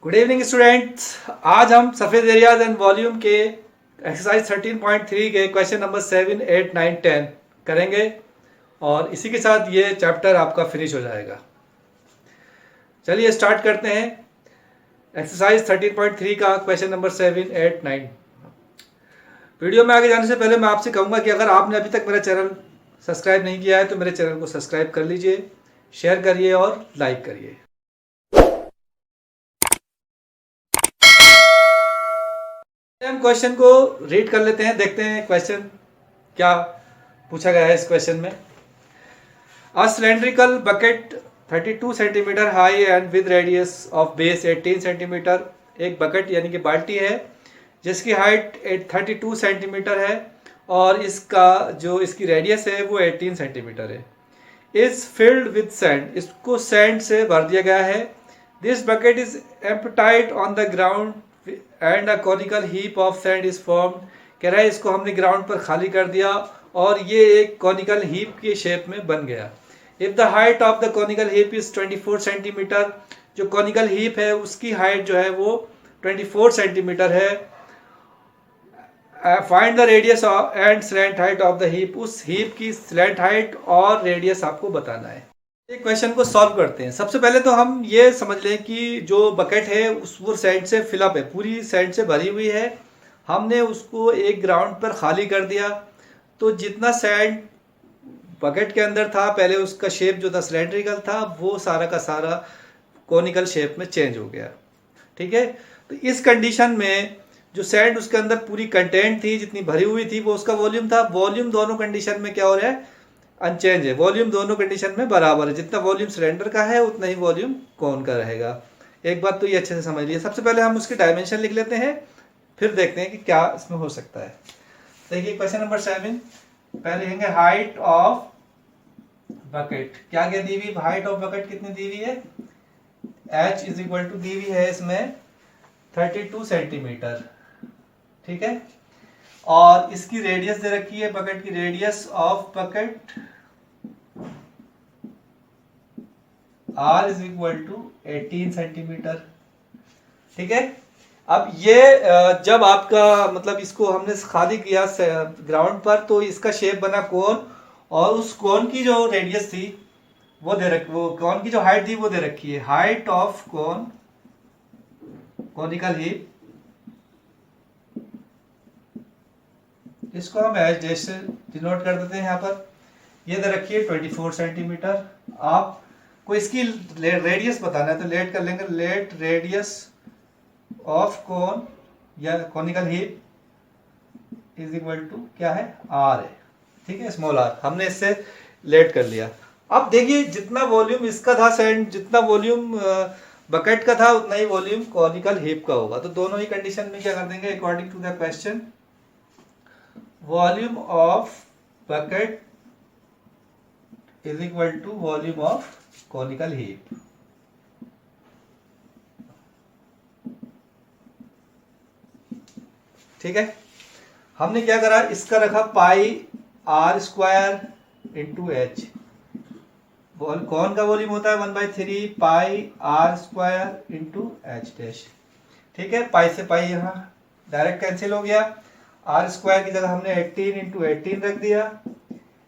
Good evening students. आज हम सफ़ेद एरियाज एंड वॉल्यूम के एक्सरसाइज 13.3 के क्वेश्चन नंबर 7, 8, 9, 10 करेंगे और इसी के साथ ये चैप्टर आपका फिनिश हो जाएगा। चलिए स्टार्ट करते हैं एक्सरसाइज 13.3 का क्वेश्चन नंबर 7, 8, 9। वीडियो में आगे जाने से पहले मैं आपसे कहूँगा कि अगर आपने अभी तक मेरा चैनल सब्सक्राइब नहीं किया है तो मेरे चैनल को सब्सक्राइब कर लीजिए, शेयर करिए और लाइक करिए। हम क्वेश्चन को रीड कर लेते हैं, देखते हैं क्वेश्चन क्या पूछा गया है इस क्वेश्चन में। A cylindrical bucket 32 centimetre high and with radius of base 18 centimetre. एक बकेट यानी कि बाल्टी है जिसकी हाइट 32 सेंटीमीटर है और इसकी रेडियस है वो 18 सेंटीमीटर है। इज फिल्ड विद सैंड, इसको सैंड से भर दिया गया है। This bucket is emptied on the ground and a conical heap of sand is formed. कह रहा है इसको हमने ग्राउंड पर खाली कर दिया और ये एक कॉनिकल हीप के शेप में बन गया। If the height of the conical heap is 24 centimetre, जो कॉनिकल हीप है उसकी हाइट जो है वो 24 सेंटीमीटर है। Find the radius and slant height of the heap, उस हीप की स्लैंट हाइट और रेडियस आपको बताना है। एक क्वेश्चन को सॉल्व करते हैं। सबसे पहले तो हम ये समझ लें कि जो बकेट है वो सैंड से फिलअप है, पूरी सैंड से भरी हुई है। हमने उसको एक ग्राउंड पर खाली कर दिया तो जितना सैंड बकेट के अंदर था पहले उसका शेप जो था सिलेंड्रिकल था, वो सारा का सारा कॉनिकल शेप में चेंज हो गया। ठीक है, तो इस कंडीशन में जो सैंड उसके अंदर पूरी कंटेंट थी जितनी भरी हुई थी वो उसका वॉल्यूम था। वॉल्यूम दोनों कंडीशन में क्या हो रहा है, अनचेंज है। वॉल्यूम दोनों कंडीशन में बराबर है, जितना वॉल्यूम सिलेंडर का है उतना ही वॉल्यूम कौन का रहेगा। एक बात तो ये अच्छे से समझ लीजिए। सबसे पहले हम उसके डायमेंशन लिख लेते हैं, फिर देखते हैं कि क्या इसमें हो सकता है। देखिए क्वेश्चन नंबर 7, पहले लिखेंगे हाइट ऑफ बकेट। क्या क्या दी हुई, हाइट ऑफ बकेट कितनी दी हुई है, h इज इक्वल टू दी हुई है इसमें 32 सेंटीमीटर। ठीक है, और इसकी रेडियस दे रखी है, बकेट की radius of bucket r is equal to 18 centimetre. ठीक है, अब ये जब आपका मतलब इसको हमने खाली किया ग्राउंड पर तो इसका शेप बना कोन, और उस कोन की जो रेडियस थी वो कोन की जो हाइट थी वो दे रखी है। Height of cone, conical heap, इसको हम एच डैश से डिनोट कर देते हैं। यहाँ पर ये दे रखी है 24 सेंटीमीटर। आपको इसकी रेडियस बताना है तो लेट कर लेंगे, लेट रेडियस ऑफ कोन या conical heap is equal to क्या है, आर है। ठीक है, स्मॉल आर, हमने इससे लेट कर लिया। अब देखिए जितना वॉल्यूम इसका था सैंड, जितना वॉल्यूम बकेट का था उतना ही वॉल्यूम कॉनिकल हीप का होगा। तो दोनों ही कंडीशन में क्या कर देंगे, according to the question volume of bucket is equal to volume of conical heap. ठीक है, हमने क्या करा, इसका रखा pi r square into h. कौन का वॉल्यूम होता है 1/3 pi r square into h dash. ठीक है, पाई से पाई यहाँ डायरेक्ट कैंसिल हो गया। आर स्क्वायर की जगह हमने 18 इंटू 18 रख दिया।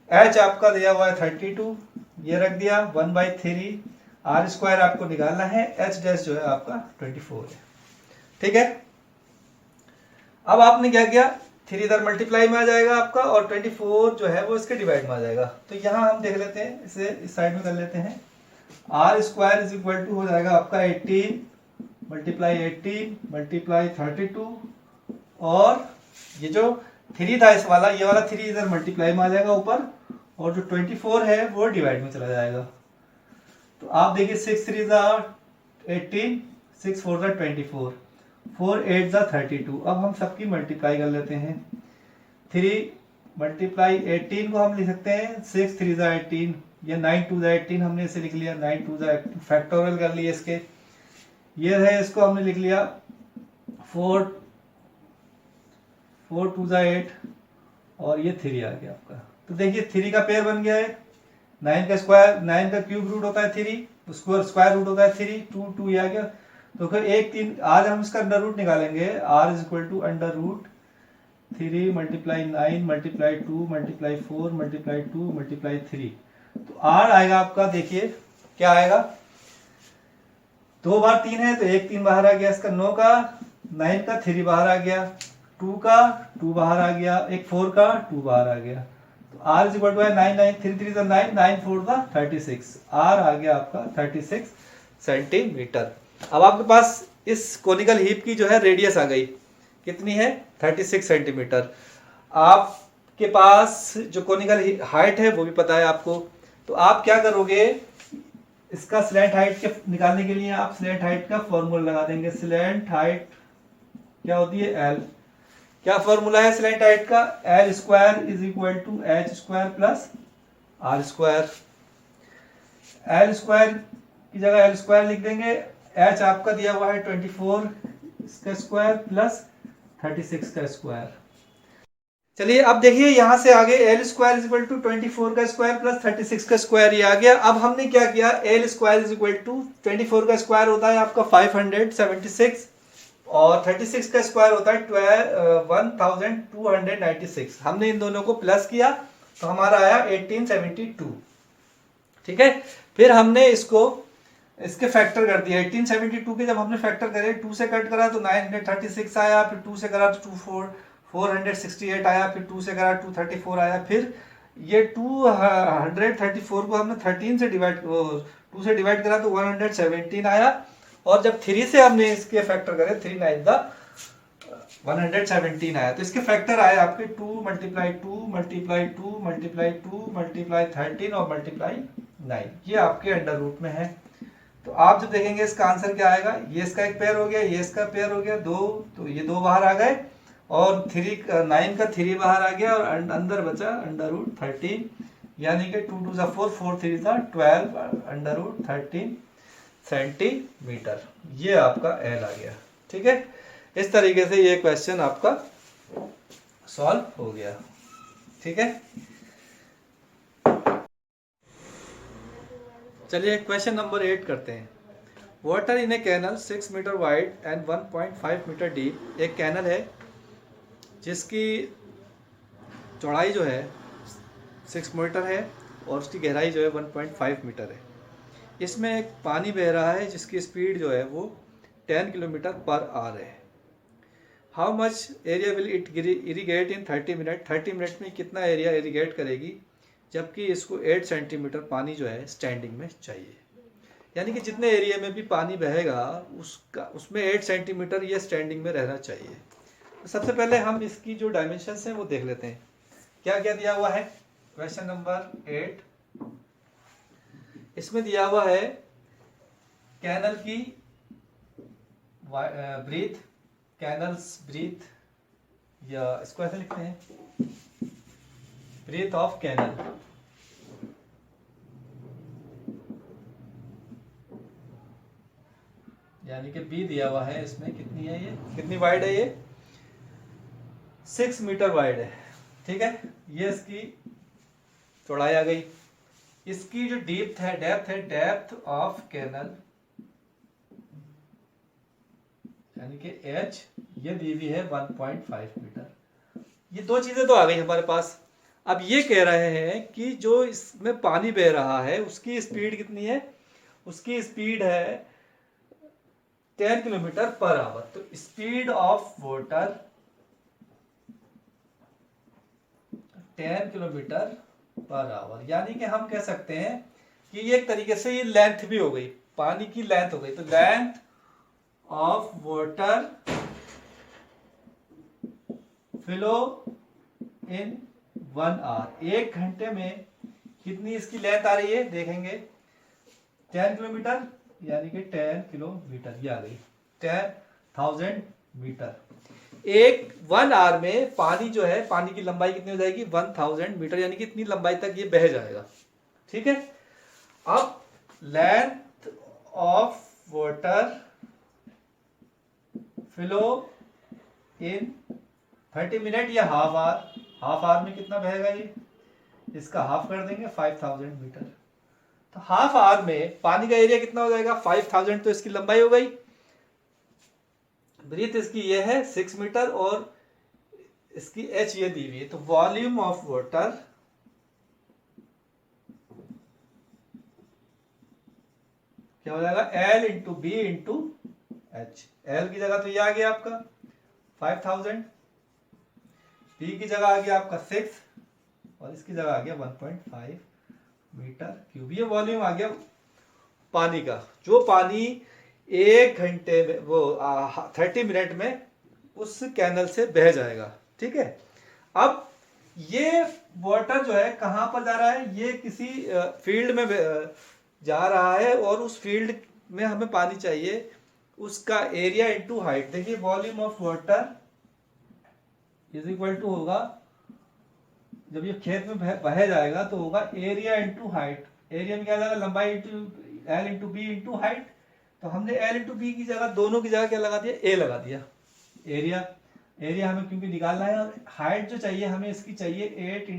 एच आपका दिया हुआ है 32, ये रख दिया 1/3। आर स्क्वायर आपको निकालना है, एच डैश जो है आपका 24 है। ठीक है, अब आपने क्या किया, 3 इधर मल्टीप्लाई में आ जाएगा आपका और 24 जो है वो इसके डिवाइड में आ जाएगा। तो यहाँ हम देख लेते हैं, इसे इस साइड में कर लेते हैं। R square is equal to हो जाएगा आपका 18 मल्टीप्लाई 18 मल्टीप्लाई 32, और ये जो 3 था इस वाला, ये वाला 3 इधर मल्टीप्लाई में आ जाएगा ऊपर, और जो 24 है वो डिवाइड में चला जाएगा। तो आप देखिए 6 3 18, 6 4 24, 4 8 32। अब हम सबकी मल्टीप्लाई कर लेते हैं। 3 मल्टीप्लाई 18 को हम लिख सकते हैं 6 3 18, या 9 2 18 हमने इसे लिख लिया, 9 2 18 फैक्टोरियल कर लिए इसके। ये है, इसको हमने लिख लिया 4 2 8, और ये 3 आ गया आपका। तो देखिए 3 का पेयर बन गया है। 9 का स्क्वायर, 9 का क्यूब रूट होता है 3, स्क्वायर रूट होता है 3, 2 2 ये आ गया। तो फिर एक तीन, आज हम इसका अंडर रूट निकालेंगे। R is equal to under root 3 multiply 9 multiply 2 multiply 4 multiply 2 multiply 3। तो आर आएगा आपका, देखिए क्या आएगा, 2 बार 3 है तो एक 3 बाहर आ गया, इसका 9 का 9 का 3 बाहर आ गया, 2 का 2 बाहर आ गया, एक 4 का 2 बाहर आ गया। तो आर इज इक्वल टू है 9 9 3 3 9 9 4 था 36। आर आ गया आपका 36 सेंटीमीटर। अब आपके पास इस कोनिकल हीप की जो है रेडियस आ गई, कितनी है 36 सेंटीमीटर। आपके पास जो कोनिकल हाइट है वो भी पता है आपको। तो आप क्या करोगे, इसका स्लैंट हाइट के निकालने के लिए आप स्लैंट हाइट का फॉर्मूला लगा देंगे। स्लैंट हाइट क्या होती है, एल। क्या फॉर्मूला है स्लैंट हाइट का, l square is equal to h square plus r square. L square की जगह एल स्क्वायर लिख देंगे, एच आपका दिया हुआ है 24 का स्क्वायर प्लस 36 का स्क्वायर। चलिए अब देखिए यहां से आगे l square is equal to 24 का स्क्वायर प्लस 36 का स्क्वायर, ये आ गया। अब हमने क्या किया, l square is equal to 24 का स्क्वायर होता है आपका 576 और 36 का स्क्वायर होता है 1296। हमने इन दोनों को प्लस किया तो हमारा आया 1872। ठीक है, फिर हमने इसको इसके फैक्टर कर दिया। 1872 के जब हमने फैक्टर करे, 2 से कट करा तो 936 आया, फिर 2 से करा तो 468 आया, फिर 2 से करा 234 आया, फिर ये 234 को हमने 13 से डिवाइड 2 से डिवाइड करा तो 117 आया, और जब 3 से हमने इसके फैक्टर करे 3 9 117 आया। तो इसके फैक्टर आए आपके 2 मल्टीप्लाई 2 मल्टीप्लाई 2 मल्टीप्लाई 2 मल्टीप्लाई 13 और मल्टीप्लाई 9, ये आपके अंडर रूट में है। तो आप जब देखेंगे इसका आंसर क्या आएगा, ये इसका एक पेयर हो गया, ये इसका पेयर हो गया 2, तो ये 2 बाहर आ गए, और 9 का 3 बाहर आ गया, और अंदर बचा अंडर रूट 13, यानी कि 2 2 4 4 3 12 अंडर रूट 13 सेंटीमीटर। ये आपका एल आ गया। ठीक है, इस तरीके से ये क्वेश्चन आपका सॉल्व हो गया। ठीक है, चलिए क्वेश्चन नंबर 8 करते हैं। Water in a canal 6 metre wide and 1.5 metre deep. एक कैनल है जिसकी चौड़ाई जो है 6 मीटर है और उसकी गहराई जो है 1.5 मीटर है। इसमें एक पानी बह रहा है जिसकी स्पीड जो है वो 10 किलोमीटर पर आवर है। How much area will it irrigate in 30 minute. 30 minute में कितना एरिया इरीगेट करेगी, जबकि इसको 8 सेंटीमीटर पानी जो है स्टैंडिंग में चाहिए। यानी कि जितने एरिया में भी पानी बहेगा उसमें 8 सेंटीमीटर ये स्टैंडिंग में रहना चाहिए। तो सबसे पहले हम इसकी जो डायमेंशंस हैं वो देख लेते हैं। क्या क्या दिया हुआ है क्वेश्चन नंबर 8। इसमें दिया हुआ है कैनल की ब्रीथ, कैनल्स ब्रीथ, या इसको ऐसे लिखते हैं ब्रीथ ऑफ कैनल। यानी कि बी दिया हुआ है, इसमें कितनी है, ये कितनी वाइड है, ये 6 मीटर वाइड है। ठीक है, ये इसकी चौड़ाई आ गई। इसकी जो डेप्थ है डेप्थ ऑफ कैनल, यानी कि एच, ये दी हुई है 1.5 मीटर। ये दो चीजें तो आ गई हमारे पास। अब ये कह रहे हैं कि जो इसमें पानी बह रहा है उसकी स्पीड कितनी है, उसकी स्पीड है 10 किलोमीटर पर आवर। तो speed of water 10 kilometre per hour, यानी कि हम कह सकते हैं कि ये एक तरीके से ये लेंथ भी हो गई, पानी की लेंथ हो गई। तो length of water flow in 1 hour, 1 घंटे में कितनी इसकी लेंथ आ रही है देखेंगे, 10 किलोमीटर, यानी कि 10 किलोमीटर, ये आ गई 10,000 मीटर। 1 आवर में पानी जो है, पानी की लंबाई कितनी हो जाएगी 1000 मीटर, यानी कि इतनी लंबाई तक ये बह जाएगा। ठीक है, अब length of water flow in 30 minute या हाफ आवर, हाफ आवर में कितना बहेगा, ये इसका हाफ कर देंगे 5000 मीटर। तो हाफ आवर में पानी का एरिया कितना हो जाएगा 5000, तो इसकी लंबाई हो गई। ब्रीथ इसकी ये है 6 मीटर और इसकी एच ये दी हुई है। तो वॉल्यूम ऑफ वाटर क्या हो जाएगा, l into b into h. L की जगह तो ये आ गया आपका 5000, बी की जगह आ गया आपका 6 और इसकी जगह आ गया 1.5 मीटर क्यूब। ये वॉल्यूम आ गया पानी का, जो पानी 1 घंटे में वो 30 मिनट में उस कैनल से बह जाएगा। ठीक है, अब ये वाटर जो है कहां पर जा रहा है, ये किसी फील्ड में जा रहा है और उस फील्ड में हमें पानी चाहिए, उसका एरिया इंटू हाइट। देखिए volume of water is equal to होगा, जब ये खेत में बह जाएगा तो होगा एरिया इंटू हाइट। एरिया में क्या जाएगा, लंबाई into l into b into height. तो हमने एल इंटू बी की जगह, दोनों की जगह क्या लगा दिया, ए लगा दिया। एरिया हमें क्योंकि निकालना है, और हाइट जो चाहिए हमें इसकी चाहिए 8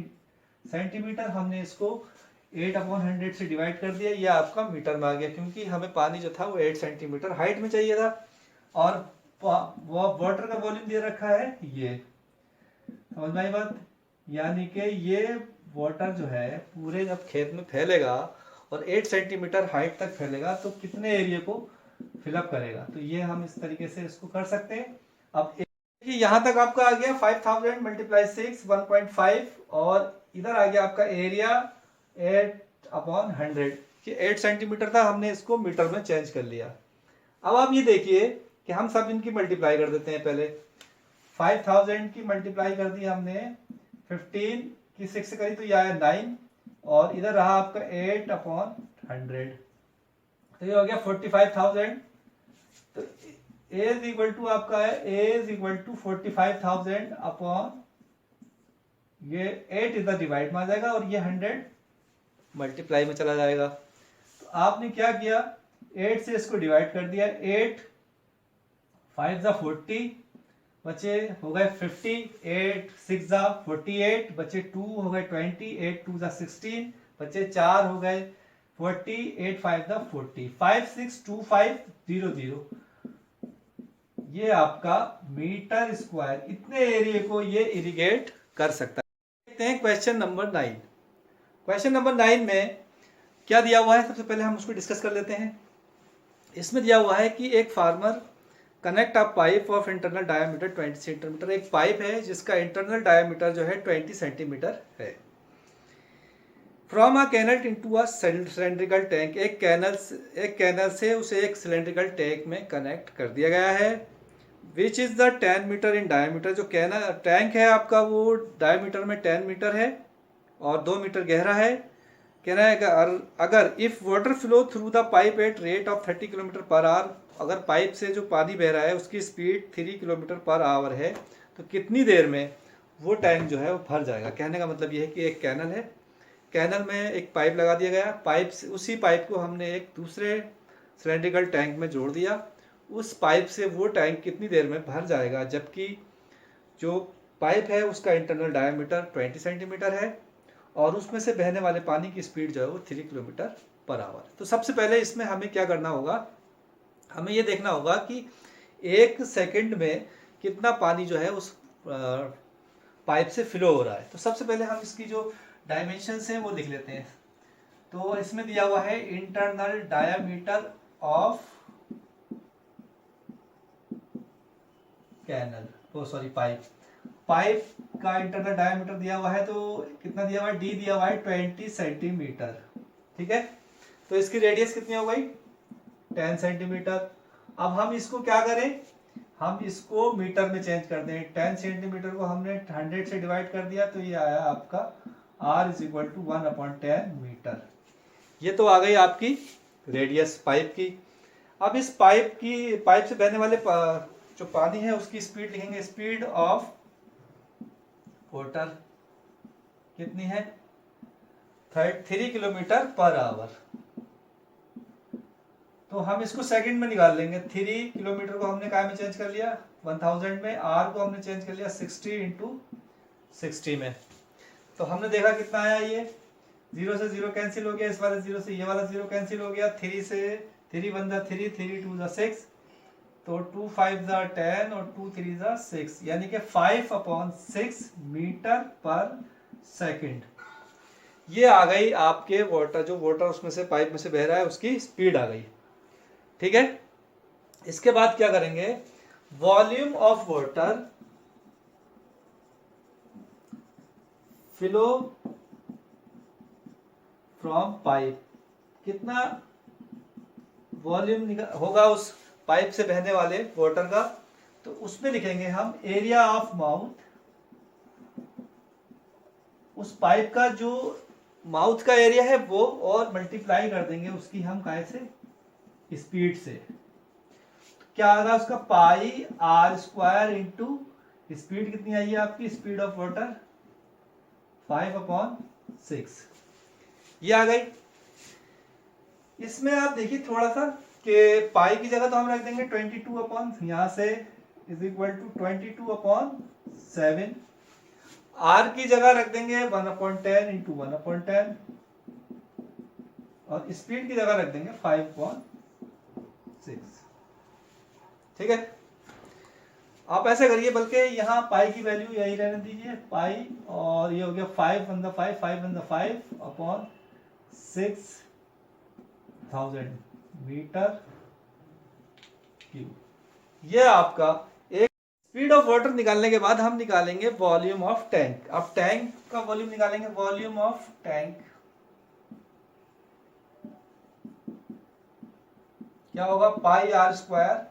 सेंटीमीटर। हमने इसको 8/100 से डिवाइड कर दिया, ये आपका मीटर में आ गया, क्योंकि हमें पानी जो था वो 8 सेंटीमीटर हाइट में चाहिए था। और वो वाटर का वॉल्यूम दे रखा है, ये समझ में आई बात। यानी कि ये वाटर जो है पूरे जब खेत में फैलेगा और 8 सेंटीमीटर हाइट तक फैलेगा तो कितने एरिया को फिलअप करेगा। तो ये हम इस तरीके से इसको कर सकते हैं। अब यहां तक आपका आ गया 5000 मल्टीप्लाई 6 1.5 और इधर आ गया आपका एरिया 8/100 कि 8 सेंटीमीटर था, हमने इसको मीटर में चेंज कर लिया। अब आप ये देखिए कि हम सब इनकी मल्टीप्लाई कर देते हैं। पहले 5000 की मल्टीप्लाई कर दी हमने, 15 की 6 से करी तो ये आया 9 और इधर रहा आपका 8/100, तो ये हो गया 45,000। तो A इज इक्वल टू आपका है, A is equal to 45,000 upon ये 8 इधर डिवाइड में आ जाएगा और ये 100 मल्टीप्लाई में चला जाएगा। तो आपने क्या किया, 8 से इसको डिवाइड कर दिया, 8 5 जा 40 बचे हो गए 50, 8 6 जा 48 बचे 2 हो गए 20, 8 2 जा 16 बचे 4 हो गए 40, 8 5 जा 40, 5 6 2 5 0 0। ये आपका मीटर स्क्वायर, इतने एरिया को ये इरिगेट कर सकता है। देखते हैं क्वेश्चन नंबर 9। क्वेश्चन नंबर 9 में क्या दिया हुआ है, सबसे पहले हम उसको डिस्कस कर लेते हैं। इसमें दिया हुआ है कि एक farmer connect a pipe of internal diameter 20 centimetre. एक पाइप है जिसका इंटरनल डायमीटर जो है 20 सेंटीमीटर है। From a canal into a cylindrical tank, एक कैनल से उसे एक सिलेंड्रिकल टैंक में कनेक्ट कर दिया गया है। Which is the 10 metre in diameter, जो कैनल टैंक है आपका वो डायमीटर में 10 मीटर है और 2 मीटर गहरा है। कहना है अगर if water flow through the pipe at rate of 30 kilometre per our, अगर पाइप से जो पानी बह रहा है उसकी स्पीड 3 किलोमीटर पर आवर है तो कितनी देर में वो टैंक जो है वो भर जाएगा। कहने का मतलब ये है कि एक कैनल है, कैनल में एक पाइप लगा दिया गया, पाइप से उसी पाइप को हमने एक दूसरे सिलेंड्रिकल टैंक में जोड़ दिया। उस पाइप से वो टैंक कितनी देर में भर जाएगा, जबकि जो पाइप है उसका इंटरनल डायमीटर 20 सेंटीमीटर है और उसमें से बहने वाले पानी की स्पीड जो है वो 3 किलोमीटर पर आवर। तो सबसे पहले इसमें हमें क्या करना होगा, हमें ये देखना होगा कि 1 सेकंड में कितना पानी जो है उस पाइप से फ्लो हो रहा है। तो सबसे पहले हम इसकी जो डायमेंशंस हैं वो लिख लेते हैं। तो इसमें दिया हुआ है इंटरनल डायमीटर ऑफ कैनल, तो सॉरी पाइप का इंटरनल डायमीटर दिया हुआ है, तो कितना दिया हुआ है, डी दिया हुआ है 20 सेंटीमीटर। ठीक है, तो इसकी रेडियस कितनी हो गई 10 सेंटीमीटर। अब हम इसको क्या करें, हम इसको मीटर में चेंज कर दें। 10 सेंटीमीटर को हमने 100 से डिवाइड कर दिया तो ये आया आपका R is equal to 1/10 metre. ये तो आ गई आपकी रेडियस पाइप की। अब इस पाइप से बहने वाले जो पानी है उसकी स्पीड लिखेंगे, स्पीड ऑफ वाटर कितनी है 3 किलोमीटर पर आवर। तो हम इसको सेकंड में निकाल लेंगे। 3 किलोमीटर को हमने काय में चेंज कर लिया 1000 में, आर को हमने चेंज कर लिया 60 इंटू 60 में। तो हमने देखा कितना आया, ये 0 से 0 कैंसिल हो गया, इस वाले 0 से ये वाला 0 कैंसिल हो गया, 3 से 3 1 जा 3, 3 2 जा 6, तो 2 5 ज़ा 10 और 2 3 ज़ा 6, यानी कि 5/6 मीटर पर सेकंड। ये आ गई आपके वाटर, जो वाटर उसमें से पाइप में से बह रहा है उसकी स्पीड आ गई। ठीक है, इसके बाद क्या करेंगे, volume of water flow from pipe, कितना वॉल्यूम होगा उस पाइप से बहने वाले वाटर का, तो उसमें लिखेंगे हम एरिया ऑफ माउथ, उस पाइप का जो माउथ का एरिया है वो, और मल्टीप्लाई कर देंगे उसकी हम काय से, स्पीड से। तो क्या आ रहा उसका पाई आर स्क्वायर इंटू स्पीड कितनी आई है आपकी, स्पीड ऑफ वाटर 5/6, ये आ गई। इसमें आप देखिए थोड़ा सा कि पाई की जगह तो हम रख देंगे 22 यहाँ से इज इक्वल टू 22/7, आर की जगह रख देंगे 1/10 इंटू 1/10, और स्पीड की जगह रख देंगे 5/6। ठीक है, आप ऐसे करिए, बल्कि यहाँ पाई की वैल्यू यही रहने दीजिए, पाई, और ये हो गया 5/5/5/6,000 मीटर क्यूब। ये आपका एक। स्पीड ऑफ वाटर निकालने के बाद हम निकालेंगे वॉल्यूम ऑफ टैंक। अब टैंक का वॉल्यूम निकालेंगे, वॉल्यूम ऑफ टैंक क्या होगा, पाई आर स्क्वायर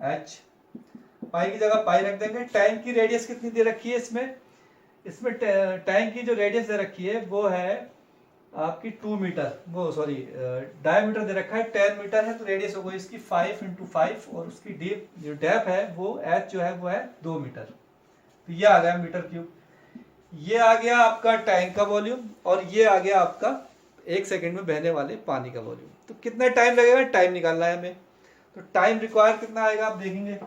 एच, पाई की जगह पाई रख देंगे। टैंक की रेडियस कितनी दे रखी है इसमें, इसमें टैंक की जो रेडियस दे रखी है वो है आपकी 2 मीटर, वो सॉरी डायमीटर दे रखा है 10 मीटर है, तो रेडियस हो गई इसकी 5/5, और उसकी डीप जो डेप्थ है वो एच जो है वो है 2 मीटर, तो ये आ गया मीटर क्यूब। ये आ गया आपका टैंक का वॉल्यूम, और ये आ गया आपका 1 सेकेंड में बहने वाले पानी का वॉल्यूम। तो कितना टाइम लगेगा, टाइम निकालना है हमें, तो टाइम रिक्वायर कितना आएगा आप देखेंगे,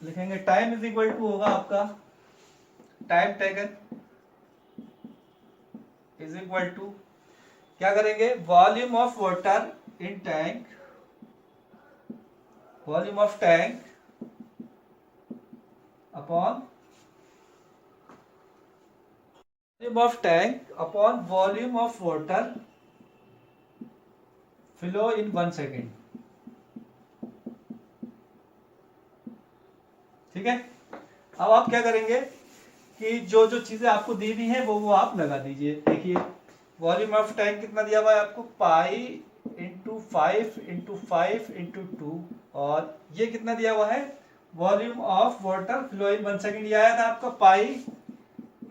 लिखेंगे टाइम इज इक्वल टू होगा आपका time taken is equal to, क्या करेंगे, volume of water in tank, volume of tank upon volume of tank upon volume of water flow in 1 second. ठीक है, अब आप क्या करेंगे कि जो जो चीजें आपको दी हुई हैं वो आप लगा दीजिए। देखिए वॉल्यूम ऑफ टैंक कितना दिया हुआ है आपको, पाई इंटू 5/5/2, और ये कितना दिया हुआ है, volume of water flow in 1 second, ये आया था आपका पाई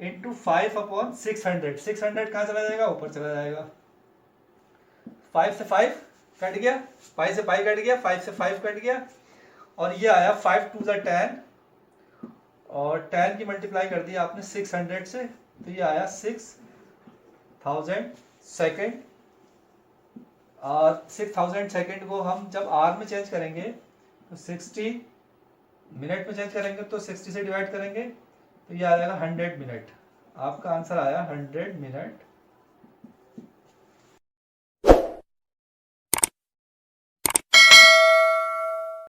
इंटू 5/600। 600 कहाँ चला जाएगा, ऊपर चला जाएगा, 5 से 5 कट गया, पाई से पाई कट गया, 5 से 5 कट गया, और ये आया 5 2 10, और 10 की मल्टीप्लाई कर दी आपने 600 से, तो ये आया 6000 सेकेंड। और 6000 सेकेंड को हम जब आर में चेंज करेंगे तो 60 मिनट में चेंज करेंगे, तो 60 से डिवाइड करेंगे तो ये आ जाएगा 100 मिनट। आपका आंसर आया 100 मिनट